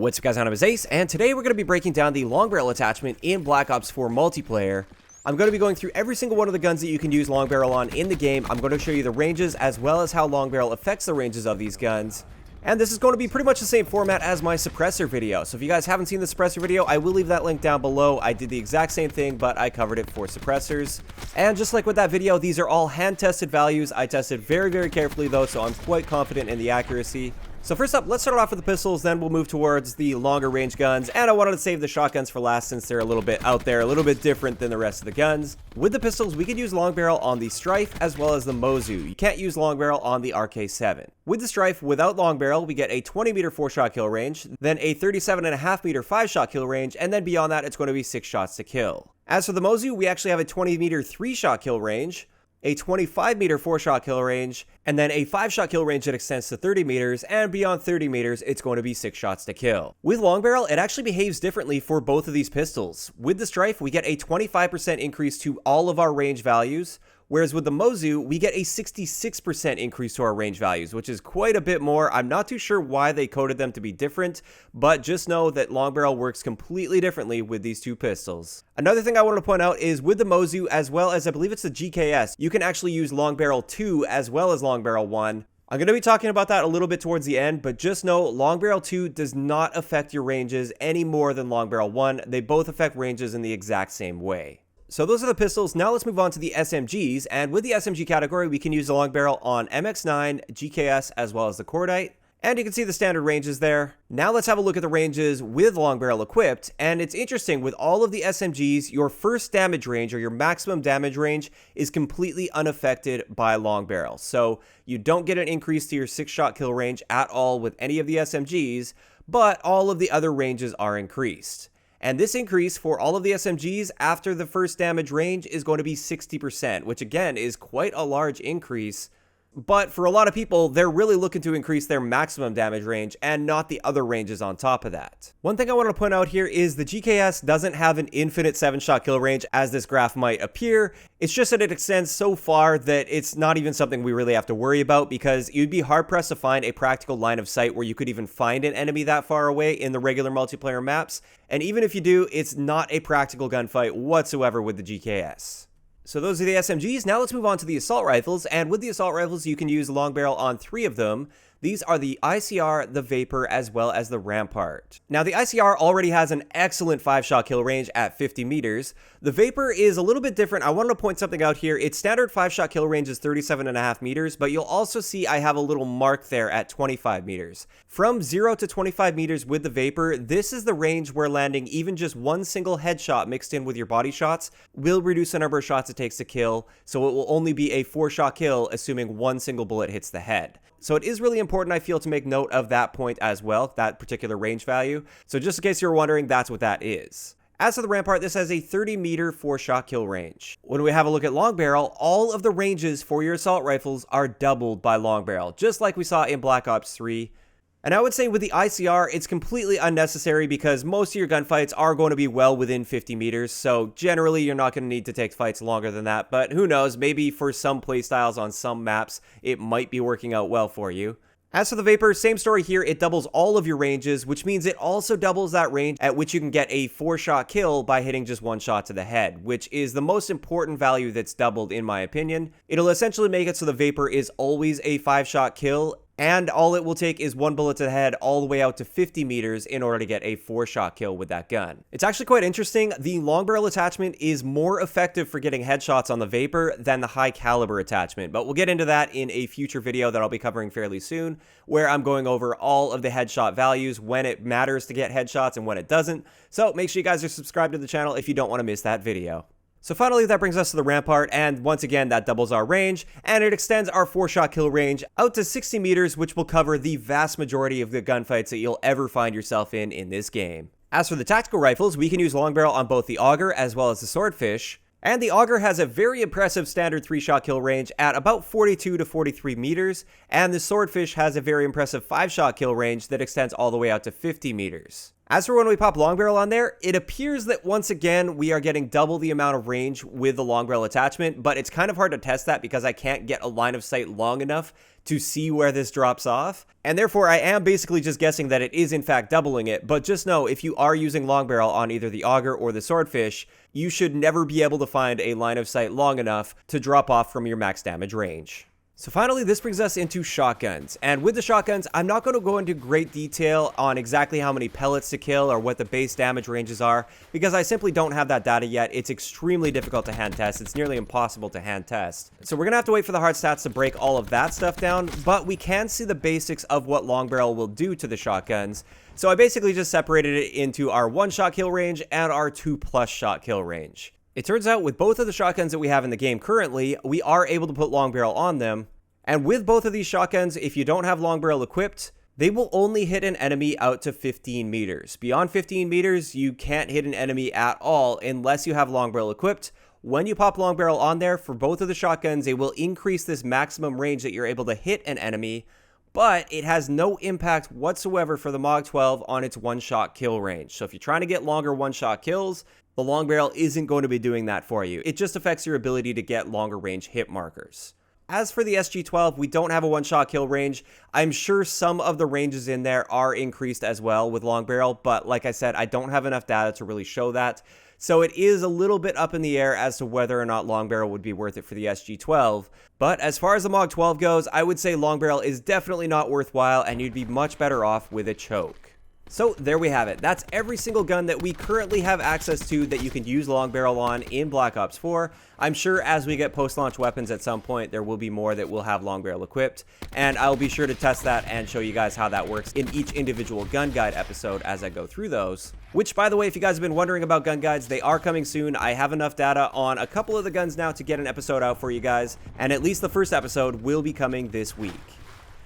What's up guys, my name is Ace, and today we're going to be breaking down the long barrel attachment in Black Ops 4 multiplayer. I'm going to be going through every single one of the guns that you can use long barrel on in the game. I'm going to show you the ranges as well as how long barrel affects the ranges of these guns. And this is going to be pretty much the same format as my suppressor video. So if you guys haven't seen the suppressor video, I will leave that link down below. I did the exact same thing, but I covered it for suppressors. And just like with that video, these are all hand-tested values. I tested very carefully though, so I'm quite confident in the accuracy. So first up, let's start off with the pistols, then we'll move towards the longer range guns, and I wanted to save the shotguns for last since they're a little bit out there, a little bit different than the rest of the guns. With the pistols, we could use long barrel on the Strife as well as the Mozu. You can't use long barrel on the RK7. With the Strife, without long barrel, we get a 20 meter 4-shot kill range, then a 37.5 meter 5-shot kill range, and then beyond that, it's going to be 6 shots to kill. As for the Mozu, we actually have a 20 meter 3-shot kill range, a 25 meter 4-shot kill range, and then a 5-shot kill range that extends to 30 meters, and beyond 30 meters, it's going to be 6 shots to kill. With long barrel, it actually behaves differently for both of these pistols. With the Strife, we get a 25% increase to all of our range values, whereas with the Mozu, we get a 66% increase to our range values, which is quite a bit more. I'm not too sure why they coded them to be different, but just know that long barrel works completely differently with these two pistols. Another thing I wanted to point out is with the Mozu, as well as I believe it's the GKS, you can actually use long barrel 2 as well as long barrel 1. I'm going to be talking about that a little bit towards the end, but just know long barrel 2 does not affect your ranges any more than long barrel 1. They both affect ranges in the exact same way. So those are the pistols. Now let's move on to the SMGs, and with the SMG category, we can use the long barrel on MX9, GKS, as well as the Cordite. And you can see the standard ranges there. Now let's have a look at the ranges with long barrel equipped, and it's interesting, with all of the SMGs, your first damage range, or your maximum damage range, is completely unaffected by long barrel. So you don't get an increase to your 6-shot kill range at all with any of the SMGs, but all of the other ranges are increased. And this increase for all of the SMGs after the first damage range is going to be 60%, which again is quite a large increase. But for a lot of people, they're really looking to increase their maximum damage range and not the other ranges on top of that. One thing I want to point out here is the GKS doesn't have an infinite 7-shot kill range as this graph might appear. It's just that it extends so far that it's not even something we really have to worry about, because you'd be hard pressed to find a practical line of sight where you could even find an enemy that far away in the regular multiplayer maps. And even if you do, it's not a practical gunfight whatsoever with the GKS. So those are the SMGs. Now let's move on to the assault rifles, and with the assault rifles you can use long barrel on 3 of them. These are the ICR, the Vapor, as well as the Rampart. Now the ICR already has an excellent 5-shot kill range at 50 meters. The Vapor is a little bit different. I wanted to point something out here. Its standard 5-shot kill range is 37.5 meters, but you'll also see I have a little mark there at 25 meters. From 0 to 25 meters with the Vapor, this is the range where landing even just one single headshot mixed in with your body shots will reduce the number of shots it takes to kill, so it will only be a 4-shot kill assuming one single bullet hits the head. So it is really important, I feel, to make note of that point as well, that particular range value. So just in case you're wondering, that's what that is. As for the Rampart, this has a 30 meter 4-shot kill range. When we have a look at long barrel, all of the ranges for your assault rifles are doubled by long barrel, just like we saw in Black Ops 3. And I would say with the ICR, it's completely unnecessary because most of your gunfights are going to be well within 50 meters, so generally you're not going to need to take fights longer than that, but who knows, maybe for some playstyles on some maps, it might be working out well for you. As for the Vapor, same story here, it doubles all of your ranges, which means it also doubles that range at which you can get a 4-shot kill by hitting just 1 shot to the head, which is the most important value that's doubled in my opinion. It'll essentially make it so the Vapor is always a 5-shot kill, and all it will take is 1 bullet to the head all the way out to 50 meters in order to get a 4-shot kill with that gun. It's actually quite interesting. The long barrel attachment is more effective for getting headshots on the Vapor than the high caliber attachment, but we'll get into that in a future video that I'll be covering fairly soon, where I'm going over all of the headshot values, when it matters to get headshots and when it doesn't. So make sure you guys are subscribed to the channel if you don't want to miss that video. So finally, that brings us to the Rampart, and once again, that doubles our range, and it extends our 4-shot kill range out to 60 meters, which will cover the vast majority of the gunfights that you'll ever find yourself in this game. As for the tactical rifles, we can use long barrel on both the Auger as well as the Swordfish, and the Auger has a very impressive standard 3-shot kill range at about 42 to 43 meters, and the Swordfish has a very impressive 5-shot kill range that extends all the way out to 50 meters. As for when we pop long barrel on there, it appears that once again, we are getting double the amount of range with the long barrel attachment, but it's kind of hard to test that because I can't get a line of sight long enough to see where this drops off. And therefore, I am basically just guessing that it is in fact doubling it. But just know, if you are using long barrel on either the auger or the swordfish, you should never be able to find a line of sight long enough to drop off from your max damage range. So finally, this brings us into shotguns. And with the shotguns, I'm not going to go into great detail on exactly how many pellets to kill or what the base damage ranges are, because I simply don't have that data yet. It's extremely difficult to hand test. It's nearly impossible to hand test. So we're going to have to wait for the hard stats to break all of that stuff down, but we can see the basics of what long barrel will do to the shotguns. So I basically just separated it into our 1-shot kill range and our 2+ shot kill range. It turns out with both of the shotguns that we have in the game currently, we are able to put long barrel on them. And with both of these shotguns, if you don't have long barrel equipped, they will only hit an enemy out to 15 meters. Beyond 15 meters, you can't hit an enemy at all unless you have long barrel equipped. When you pop long barrel on there, for both of the shotguns, it will increase this maximum range that you're able to hit an enemy, but it has no impact whatsoever for the Mag 12 on its 1-shot kill range. So if you're trying to get longer 1-shot kills, the long barrel isn't going to be doing that for you. It just affects your ability to get longer range hit markers. As for the SG-12, we don't have a 1-shot kill range. I'm sure some of the ranges in there are increased as well with long barrel, but like I said, I don't have enough data to really show that. So it is a little bit up in the air as to whether or not long barrel would be worth it for the SG-12. But as far as the Mag 12 goes, I would say long barrel is definitely not worthwhile, and you'd be much better off with a choke. So there we have it. That's every single gun that we currently have access to that you can use long barrel on in Black Ops 4. I'm sure as we get post-launch weapons at some point, there will be more that will have long barrel equipped, and I'll be sure to test that and show you guys how that works in each individual gun guide episode as I go through those. Which, by the way, if you guys have been wondering about gun guides, they are coming soon. I have enough data on a couple of the guns now to get an episode out for you guys, and at least the first episode will be coming this week.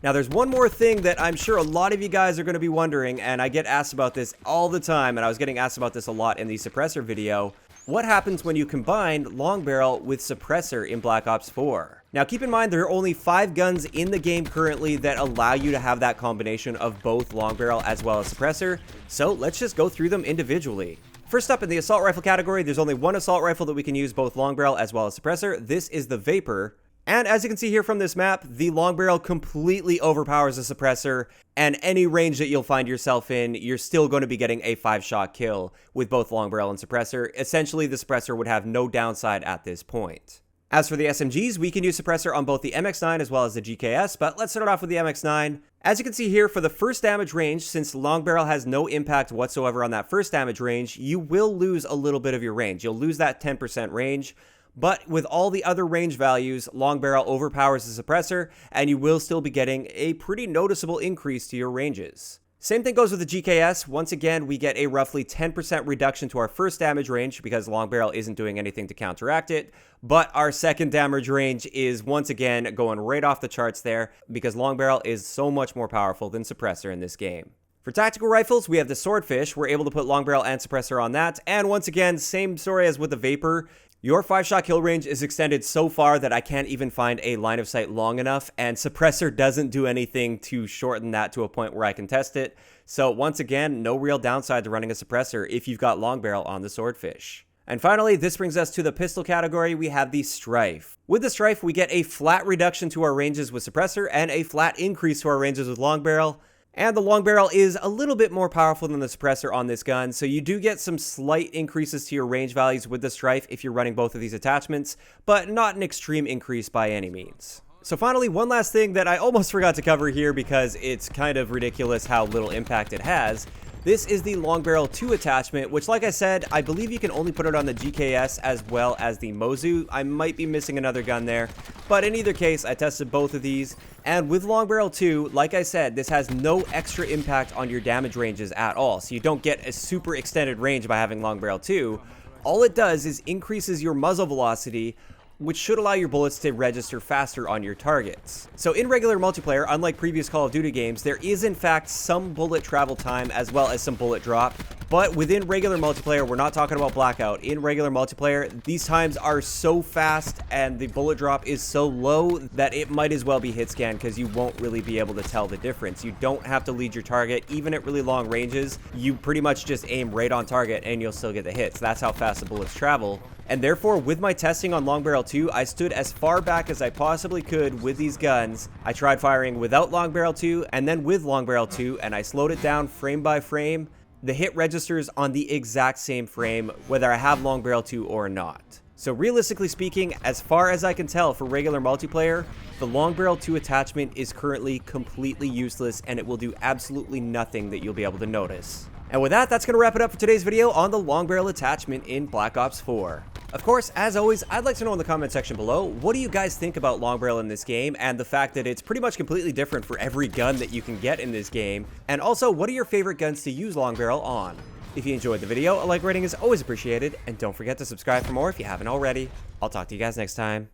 Now, there's one more thing that I'm sure a lot of you guys are going to be wondering, and I get asked about this all the time, and I was getting asked about this a lot in the Suppressor video. What happens when you combine long barrel with Suppressor in Black Ops 4? Now, keep in mind, there are only 5 guns in the game currently that allow you to have that combination of both long barrel as well as Suppressor, so let's just go through them individually. First up, in the assault rifle category, there's only one assault rifle that we can use both long barrel as well as Suppressor. This is the Vapor. And as you can see here from this map, the long barrel completely overpowers the Suppressor, and any range that you'll find yourself in, you're still going to be getting a 5-shot kill with both long barrel and Suppressor. Essentially, the Suppressor would have no downside at this point. As for the SMGs, we can use Suppressor on both the MX-9 as well as the GKS, but let's start off with the MX-9. As you can see here, for the first damage range, since long barrel has no impact whatsoever on that first damage range, you will lose a little bit of your range. You'll lose that 10% range. But with all the other range values, long barrel overpowers the Suppressor, and you will still be getting a pretty noticeable increase to your ranges. Same thing goes with the GKS. Once again, we get a roughly 10% reduction to our first damage range because long barrel isn't doing anything to counteract it, but our second damage range is once again going right off the charts there because long barrel is so much more powerful than Suppressor in this game. For tactical rifles, we have the Swordfish. We're able to put long barrel and Suppressor on that, and once again, same story as with the Vapor. Your 5-shot kill range is extended so far that I can't even find a line of sight long enough, and Suppressor doesn't do anything to shorten that to a point where I can test it. So once again, no real downside to running a Suppressor if you've got long barrel on the Swordfish. And finally, this brings us to the pistol category. We have the Strife. With the Strife, we get a flat reduction to our ranges with Suppressor and a flat increase to our ranges with long barrel. And the long barrel is a little bit more powerful than the Suppressor on this gun, so you do get some slight increases to your range values with the Strife if you're running both of these attachments, but not an extreme increase by any means. So finally, one last thing that I almost forgot to cover here because it's kind of ridiculous how little impact it has. This is the Long Barrel 2 attachment, which, like I said, I believe you can only put it on the GKS as well as the Mozu. I might be missing another gun there, but in either case, I tested both of these. And with Long Barrel 2, like I said, this has no extra impact on your damage ranges at all, so you don't get a super extended range by having Long Barrel 2. All it does is increases your muzzle velocity, which should allow your bullets to register faster on your targets. So in regular multiplayer, unlike previous Call of Duty games, there is in fact some bullet travel time as well as some bullet drop, But within regular multiplayer, we're not talking about Blackout. In regular multiplayer, these times are so fast and the bullet drop is so low that it might as well be hit scan because you won't really be able to tell the difference. You don't have to lead your target. Even at really long ranges, you pretty much just aim right on target and you'll still get the hits. That's how fast the bullets travel. And therefore, with my testing on Long Barrel 2, I stood as far back as I possibly could with these guns. I tried firing without Long Barrel 2 and then with Long Barrel 2, and I slowed it down frame by frame. The hit registers on the exact same frame, whether I have Long Barrel 2 or not. So realistically speaking, as far as I can tell for regular multiplayer, the Long Barrel 2 attachment is currently completely useless and it will do absolutely nothing that you'll be able to notice. And with that, that's going to wrap it up for today's video on the Long Barrel attachment in Black Ops 4. Of course, as always, I'd like to know in the comment section below, what do you guys think about Long Barrel in this game and the fact that it's pretty much completely different for every gun that you can get in this game? And also, what are your favorite guns to use Long Barrel on? If you enjoyed the video, a like rating is always appreciated, and don't forget to subscribe for more if you haven't already. I'll talk to you guys next time.